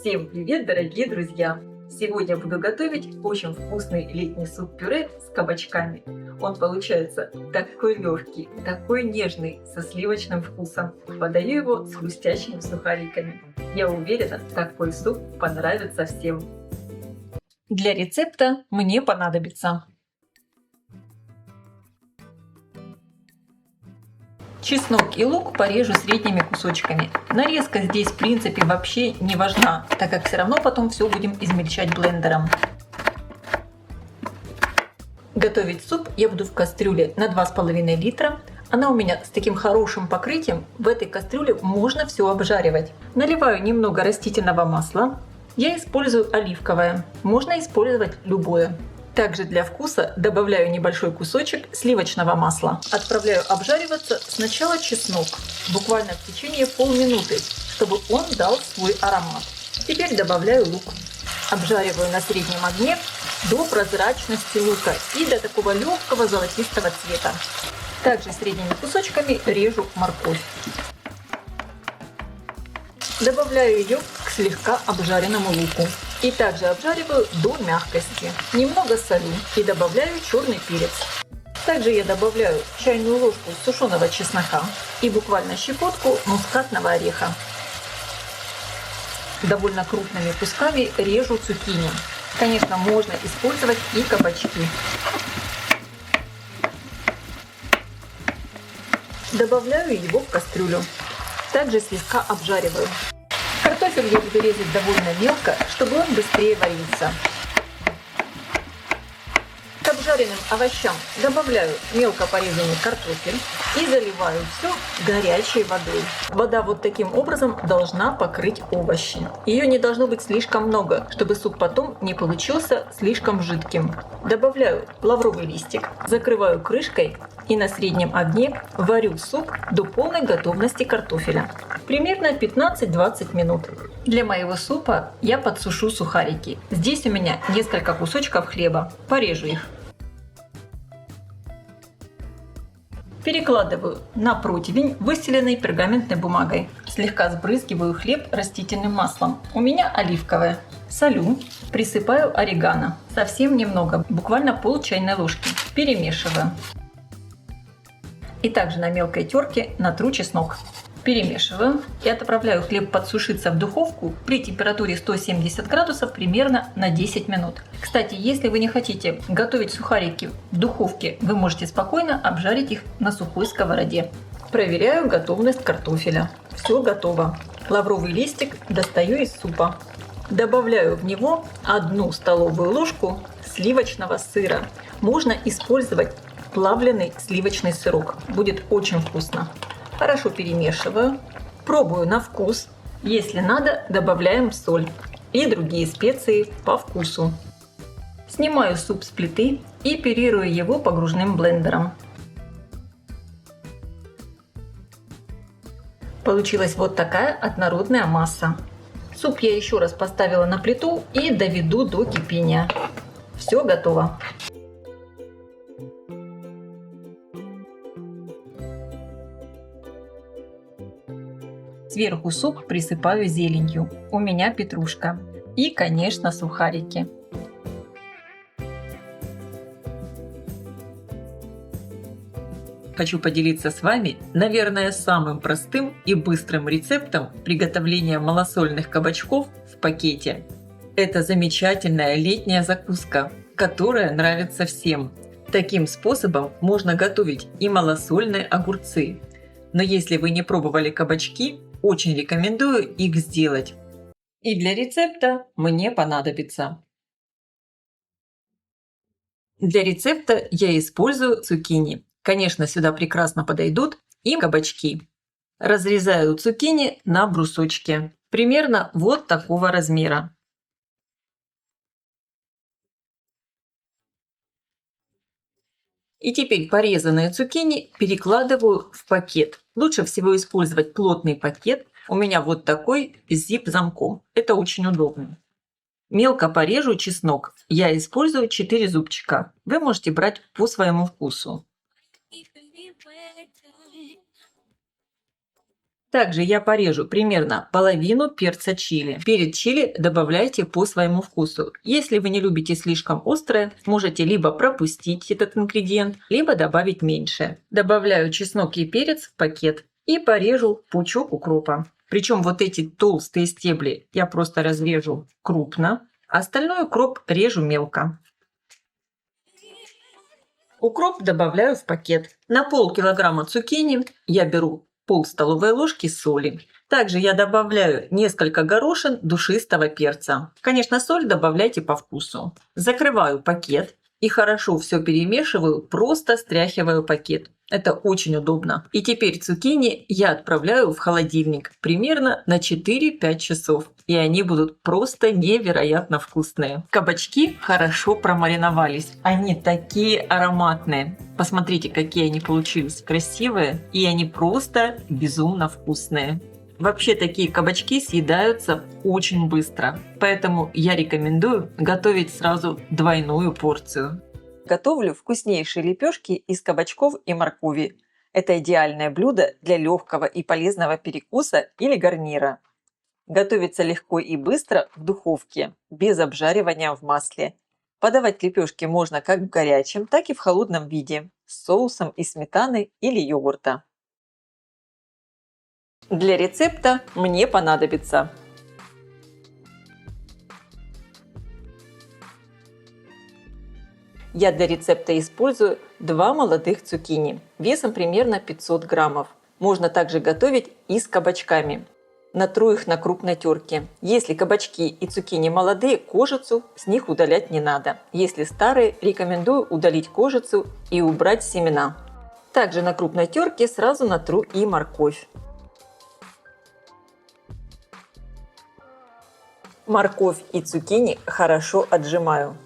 Всем привет, дорогие друзья! Сегодня буду готовить очень вкусный летний суп-пюре с кабачками. Он получается такой легкий, такой нежный, со сливочным вкусом. Подаю его с хрустящими сухариками. Я уверена, такой суп понравится всем. Для рецепта мне понадобится чеснок и лук порежу средними кусочками. Нарезка здесь в принципе вообще не важна, так как все равно потом все будем измельчать блендером. Готовить суп я буду в кастрюле на 2,5 литра. Она у меня с таким хорошим покрытием. В этой кастрюле можно все обжаривать. Наливаю немного растительного масла. Я использую оливковое. Можно использовать любое. Также для вкуса добавляю небольшой кусочек сливочного масла. Отправляю обжариваться сначала чеснок, буквально в течение полминуты, чтобы он дал свой аромат. Теперь добавляю лук. Обжариваю на среднем огне до прозрачности лука и до такого легкого золотистого цвета. Также средними кусочками режу морковь. Добавляю ее к слегка обжаренному луку. И также обжариваю до мягкости. Немного солю и добавляю черный перец. Также я добавляю чайную ложку сушеного чеснока и буквально щепотку мускатного ореха. Довольно крупными кусками режу цукини. Конечно, можно использовать и кабачки. Добавляю его в кастрюлю. Также слегка обжариваю. Картофель я буду резать довольно мелко, чтобы он быстрее варился. К обжаренным овощам добавляю мелко порезанный картофель и заливаю все горячей водой. Вода вот таким образом должна покрыть овощи. Ее не должно быть слишком много, чтобы суп потом не получился слишком жидким. Добавляю лавровый листик, закрываю крышкой и на среднем огне варю суп до полной готовности картофеля. Примерно 15-20 минут. Для моего супа я подсушу сухарики. Здесь у меня несколько кусочков хлеба. Порежу их. Перекладываю на противень, выстеленный пергаментной бумагой. Слегка сбрызгиваю хлеб растительным маслом. У меня оливковое. Солю. Присыпаю орегано. Совсем немного, буквально пол чайной ложки. Перемешиваю. И также на мелкой терке натру чеснок. Перемешиваю и отправляю хлеб подсушиться в духовку при температуре 170 градусов примерно на 10 минут. Кстати, если вы не хотите готовить сухарики в духовке, вы можете спокойно обжарить их на сухой сковороде. Проверяю готовность картофеля. Все готово. Лавровый листик достаю из супа. Добавляю в него 1 столовую ложку сливочного сыра. Можно использовать плавленый сливочный сырок. Будет очень вкусно. Хорошо перемешиваю, пробую на вкус. Если надо, добавляем соль и другие специи по вкусу. Снимаю суп с плиты и пюрирую его погружным блендером. Получилась вот такая однородная масса. Суп я еще раз поставила на плиту и доведу до кипения. Все готово. Сверху суп присыпаю зеленью. У меня петрушка. И, конечно, сухарики. Хочу поделиться с вами, наверное, самым простым и быстрым рецептом приготовления малосольных кабачков в пакете. Это замечательная летняя закуска, которая нравится всем. Таким способом можно готовить и малосольные огурцы. Но если вы не пробовали кабачки, очень рекомендую их сделать. И для рецепта мне понадобится. Для рецепта я использую цукини. Конечно, сюда прекрасно подойдут и кабачки. Разрезаю цукини на брусочки. Примерно вот такого размера. И теперь порезанные цукини перекладываю в пакет. Лучше всего использовать плотный пакет. У меня вот такой с zip-замком. Это очень удобно. Мелко порежу чеснок. Я использую 4 зубчика. Вы можете брать по своему вкусу. Также я порежу примерно половину перца чили. Перец чили добавляйте по своему вкусу. Если вы не любите слишком острое, можете либо пропустить этот ингредиент, либо добавить меньше. Добавляю чеснок и перец в пакет и порежу пучок укропа. Причем вот эти толстые стебли я просто разрежу крупно, а остальной укроп режу мелко. Укроп добавляю в пакет. На полкилограмма цукини я беру пол-столовой ложки соли. Также я добавляю несколько горошин душистого перца. Конечно, соль добавляйте по вкусу. Закрываю пакет и хорошо все перемешиваю, просто стряхиваю пакет. Это очень удобно. И теперь цукини я отправляю в холодильник примерно на 4-5 часов. И они будут просто невероятно вкусные. Кабачки хорошо промариновались. Они такие ароматные. Посмотрите, какие они получились красивые. И они просто безумно вкусные. Вообще такие кабачки съедаются очень быстро. Поэтому я рекомендую готовить сразу двойную порцию. Готовлю вкуснейшие лепешки из кабачков и моркови. Это идеальное блюдо для легкого и полезного перекуса или гарнира. Готовится легко и быстро в духовке, без обжаривания в масле. Подавать лепешки можно как в горячем, так и в холодном виде, с соусом из сметаны или йогурта. Для рецепта мне понадобится я для рецепта использую 2 молодых цукини, весом примерно 500 граммов. Можно также готовить и с кабачками. Натру их на крупной терке. Если кабачки и цукини молодые, кожицу с них удалять не надо. Если старые, рекомендую удалить кожицу и убрать семена. Также на крупной терке сразу натру и морковь. Морковь и цукини хорошо отжимаю.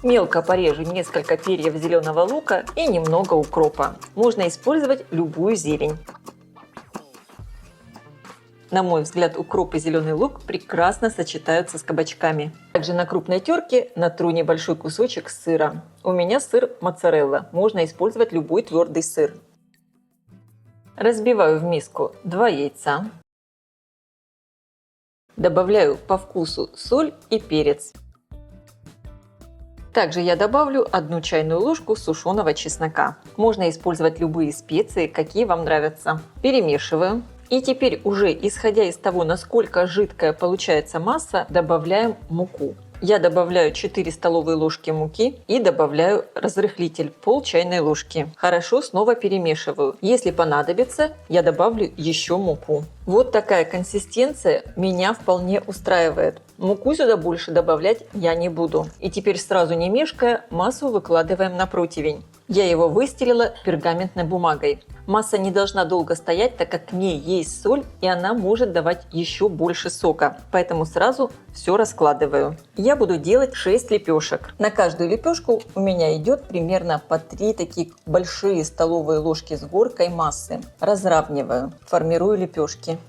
Мелко порежу несколько перьев зеленого лука и немного укропа. Можно использовать любую зелень. На мой взгляд, укроп и зеленый лук прекрасно сочетаются с кабачками. Также на крупной терке натру небольшой кусочек сыра. У меня сыр моцарелла, можно использовать любой твердый сыр. Разбиваю в миску 2 яйца. Добавляю по вкусу соль и перец. Также я добавлю 1 чайную ложку сушеного чеснока. Можно использовать любые специи, какие вам нравятся. Перемешиваю. И теперь уже исходя из того, насколько жидкая получается масса, добавляем муку. Я добавляю 4 столовые ложки муки и добавляю разрыхлитель пол чайной ложки. Хорошо снова перемешиваю. Если понадобится, я добавлю еще муку. Вот такая консистенция меня вполне устраивает. Муку сюда больше добавлять я не буду. И теперь сразу не мешкая, массу выкладываем на противень. Я его выстелила пергаментной бумагой. Масса не должна долго стоять, так как в ней есть соль, и она может давать еще больше сока. Поэтому сразу все раскладываю. Я буду делать 6 лепешек. На каждую лепешку у меня идет примерно по 3 такие большие столовые ложки с горкой массы. Разравниваю, формирую лепешки.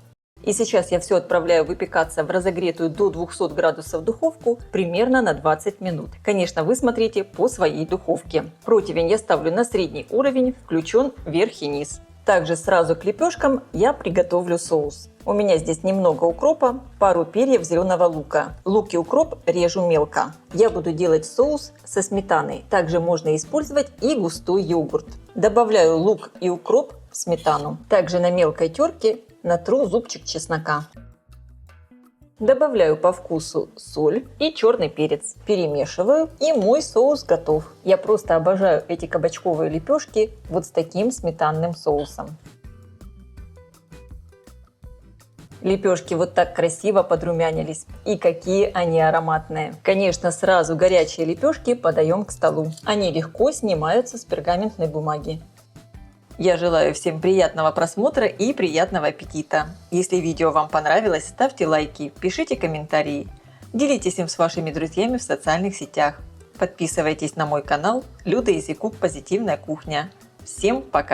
И сейчас я все отправляю выпекаться в разогретую до 200 градусов духовку примерно на 20 минут. Конечно, вы смотрите по своей духовке. Противень я ставлю на средний уровень, включен верх и низ. Также сразу к лепешкам я приготовлю соус. У меня здесь немного укропа, пару перьев зеленого лука. Лук и укроп режу мелко. Я буду делать соус со сметаной. Также можно использовать и густой йогурт. Добавляю лук и укроп в сметану. Также на мелкой терке натру зубчик чеснока. Добавляю по вкусу соль и черный перец. Перемешиваю, и мой соус готов. Я просто обожаю эти кабачковые лепешки вот с таким сметанным соусом. Лепешки вот так красиво подрумянились. И какие они ароматные. Конечно, сразу горячие лепешки подаем к столу. Они легко снимаются с пергаментной бумаги. Я желаю всем приятного просмотра и приятного аппетита. Если видео вам понравилось, ставьте лайки, пишите комментарии. Делитесь им с вашими друзьями в социальных сетях. Подписывайтесь на мой канал Люда Изекук Позитивная кухня. Всем пока!